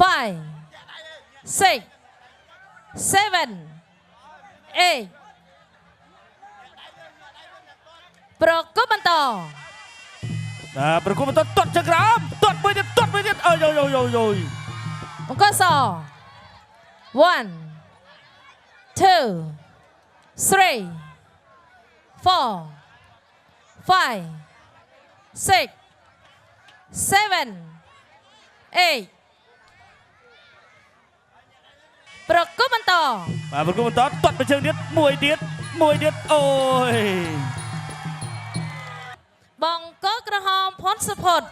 5 6 7 8ប្រកបបន្ត ប្រគំបន្តទាត់ជើងក្រោមទាត់មួយទៀតអើយអង្គស1 2 3 4 5 6 7 8ប្រកបបន្ត ប្រគំបន្តទាត់មួយជើងទៀតមួយទៀតអូយ បង្គោលក្រហមផុនសុផុត